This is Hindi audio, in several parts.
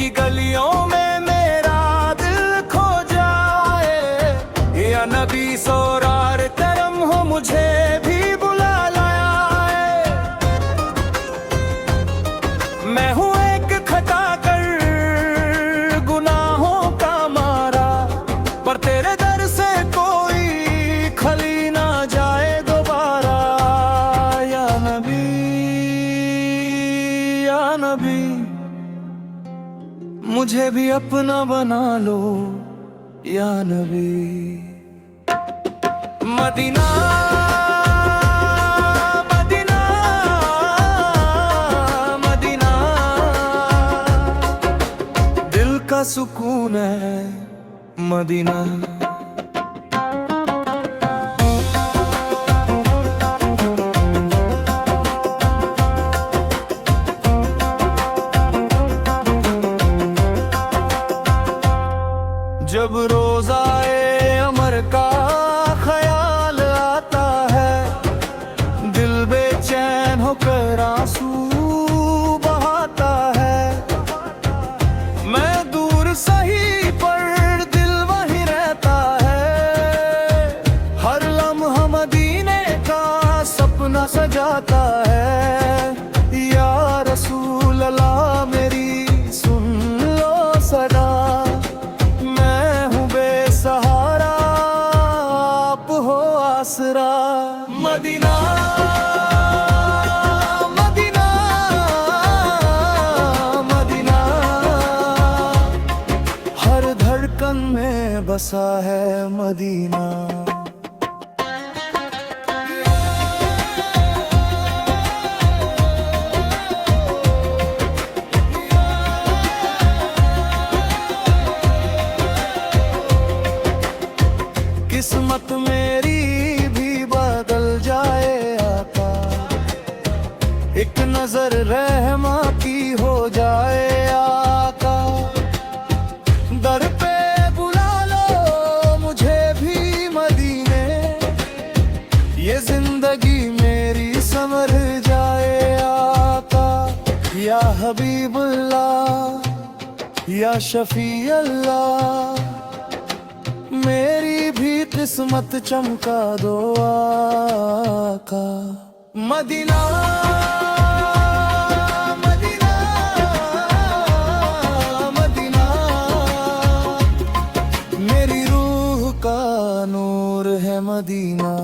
की गलियों में मेरा दिल खो जाए, या नबी सोरार करम हो मुझे भी बुला लाया है। मैं हूँ एक खता कर गुनाहों का मारा, पर तेरे दर से कोई खली ना जाए दोबारा। या नबी, या नबी, मुझे भी अपना बना लो या नबी। मदीना मदीना मदीना, दिल का सुकून है मदीना। जब रोज़ाए अमर का ख्याल आता है, दिल बेचैन होकर आंसू बहाता है। मैं दूर सही पर दिल वहीं रहता है, हर लम्हा मदीने का सपना सजाता है। या रसूल अल्लाह मेरी सुन लो सदा, मदीना मदीना मदीना, हर धड़कन में बसा है मदीना। किस्मत मेरी एक नजर रहमा की हो जाए आका, दर पे बुला लो मुझे भी मदीने, ये जिंदगी मेरी संवर जाए आका। या हबीबुल्लाह या शफी अल्लाह, मेरी भी किस्मत चमका दो आका। मदीना मदीना मदीना, मेरी रूह का नूर है मदीना।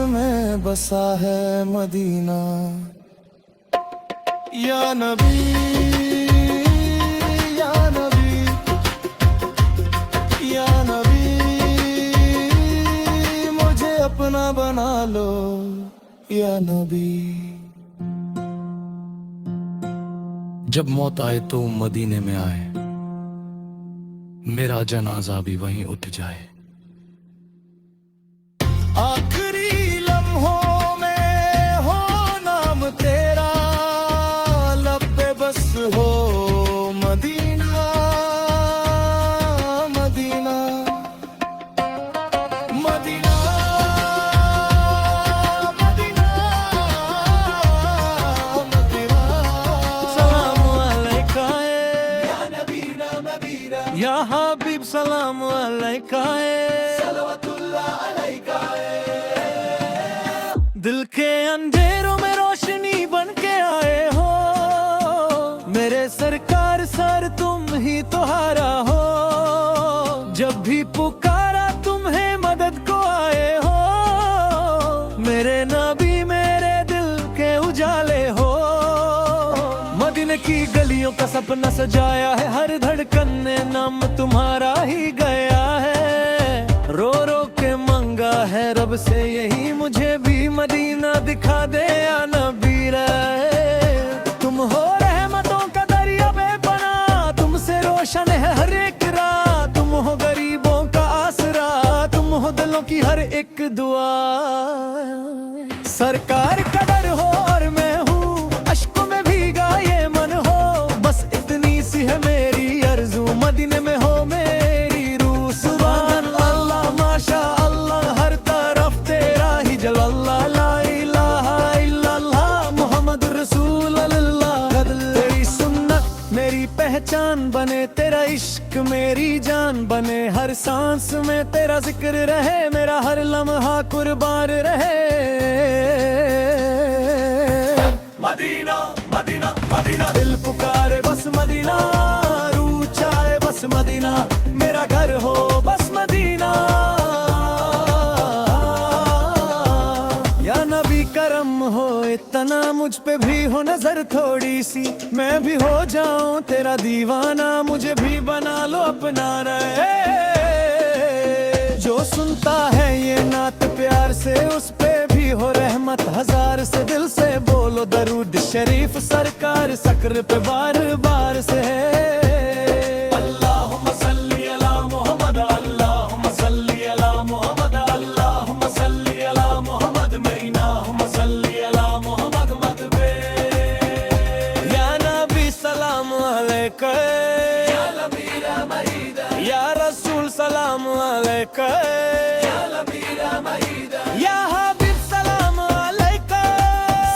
में बसा है मदीना। या नबी, या नबी, या नबी, मुझे अपना बना लो या नबी। जब मौत आए तो मदीने में आए, मेरा जनाजा भी वहीं उठ जाए। आखिरी लम्हों में हो नाम तेरा, लब पे बस हो Medina Medina Medina Medina Medina. सलाम अलैका या नबीना मदीना, या हबीब सलाम अलैका दिल के अंधेरों में रोशनी बन के आए हो, मेरे सरकार सर तुम ही तो हारा हो। जब भी पुकारा तुम्हें मदद को आए हो, मेरे नबी मेरे दिल के उजाले हो। मदीने की गलियों का सपना सजाया है, हर धड़कन ने नाम तुम्हारा ही गया है। रो रो के मंगा है रब से यही, मुझे भी मदीना दिखा दे या नबी। रहे। तुम हो रहमतों का दरिया बेपना, तुमसे रोशन है हर एक राह। तुम हो गरीबों का आसरा, तुम हो दिलों की हर एक दुआ। सरकार का डर हो और मैं हूँ, अश्कों में भीगा ये मन हो। बस इतनी सी है मेरी अर्जू, मदीने में हो मेरी रूह। सुभान अल्लाह माशा अल्लाह, हर तरफ तेरा ही जलवा। ला इलाहा इल्लल्लाह मुहम्मद रसूल अल्लाह। तेरी सुन्नत मेरी पहचान बने, तेरा इश्क मेरी जान बने। हर सांस में तेरा जिक्र रहे, मेरा हर लम्हा कुर्बान रहे। मदीना मदीना मदीना, दिल पुकारे बस मदीना। रूह चाहे बस मदीना, मेरा घर हो बस मदीना। या नबी करम हो इतना, मुझ पे भी हो नजर थोड़ी सी। मैं भी हो जाऊं तेरा दीवाना, मुझे भी बना लो अपना रहे। जो सुनता है ये नात प्यार से, उस पे भी हो रहमत हजार से। दिल से बोलो दरूद शरीफ, सरकार सक्र पे बार बार से है। अल्लाहुम्मा सल्ली अला मुहम्मद, अल्लाहुम्मा सल्ली अला मुहम्मद, अल्लाहुम्मा सल्ली अला मुहम्मद, मईनाहुम्मा सल्ली अला मुहम्मद मदबे। या नबी सलाम अलैका, या लबीरा महीदा, या रसूल सलाम अलैका, या लबीरा महीदा, या हबीब सलाम अलैका,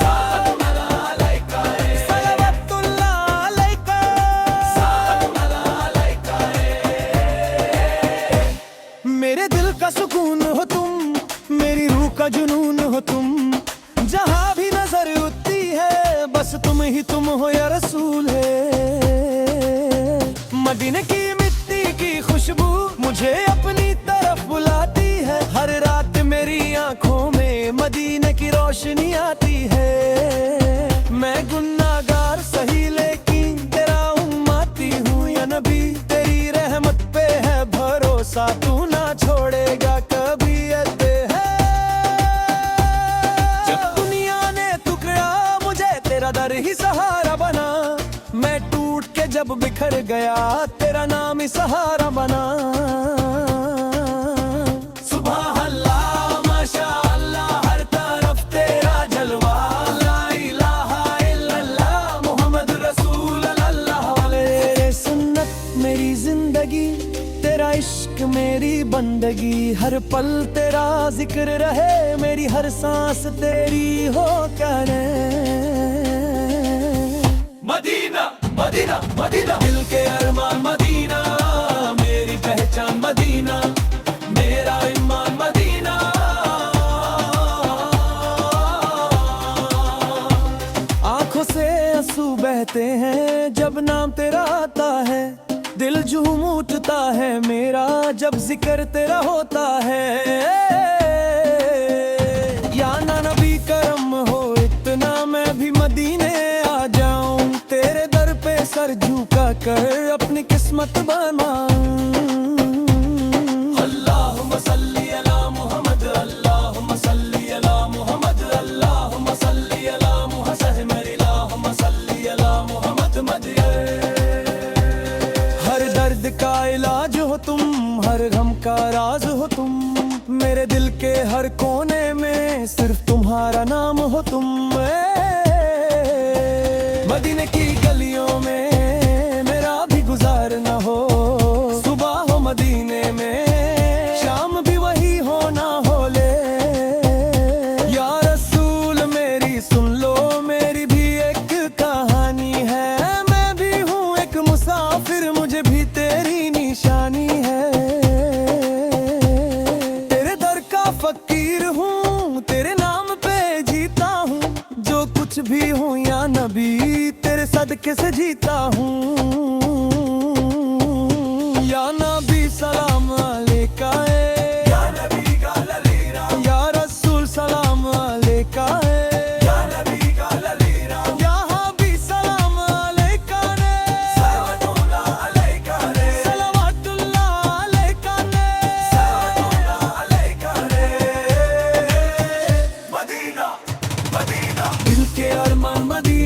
सलाम अलैका, सलावतुल्लाह अलैका, सलाम अलैका। मेरे दिल का सुकून हो तुम, मेरी रूह का जुनून हो तुम। जहाँ भी नजर उठती है बस तुम ही तुम हो या रसूल है। मदीने की मिट्टी की खुशबू मुझे अपनी तरफ बुलाती है। हर रात मेरी आंखों में मदीने की रोशनी आती है। मैं गुनाहगार सही लेकिन तेरा उम्मती हूँ या नबी। तेरी रहमत पे है भरोसा, तू ना छोड़ेगा कभी ऐसे है। जब दुनिया ने टुकड़ा मुझे, तेरा दर ही सहारा बना। मैं टूट के जब बिखर गया, तेरा नाम ही सहारा बना। सुभान अल्लाह माशा अल्लाह, हर तरफ तेरा जलवा। ला इलाहा इल्लल्लाह मुहम्मद रसूल अल्लाह। तेरे सुन्नत मेरी जिंदगी, तेरा इश्क मेरी बंदगी। हर पल तेरा जिक्र रहे, मेरी हर सांस तेरी हो करे। मदीना मदीना मदीना, दिल के अरमान मदीना। मेरी पहचान मदीना, मेरा ईमान मदीना। आंखों से आंसू बहते हैं जब नाम तेरा आता है। दिल झूम उठता है मेरा जब जिक्र तेरा होता है। या ना नबी करम हो इतना, मैं भी मदीने आ जाऊं। तेरे दर पे सर झुका कर अपनी किस्मत बनाऊं। अल्लाहुम्मा सल्ली अला मुहम्मद, अल्लाहुम्मा सल्ली अला मुहम्मद, अल्लाहुम्मा सल्ली अला मुहम्मद, अल्लाहुम्मा सल्ली अला मुहम्मद मदे। हर दर्द का इलाज हो तुम, हर गम का राज हो तुम। मेरे दिल के हर कोने में सिर्फ तुम्हारा नाम हो तुम। मदीने की गलियों में मेरा भी गुजारना हो। सुबह हो मदीने में, शाम भी वही हो ना हो ले। या रसूल मेरी सुन लो, मेरी भी एक कहानी है। मैं भी हूँ एक मुसाफिर, मुझे भी तेरी निशानी है। तेरे दर का फकीर हूँ, तेरे नाम पे जीता हूँ। जो कुछ भी हूँ या नबी, तेरे सदके से जीता हूँ। या नबी सलाम अलैका, या नबी का ललीरा। या रसूल सलाम अलैका, या नबी का ललीरा। या हबीब सलाम अलैका ने, सलावतुल्लाह अलैका ने, सलावतुल्लाह अलैका ने, सलावतुल्लाह अलैका ने। मदीना मदीना, दिल के अरमान मदीना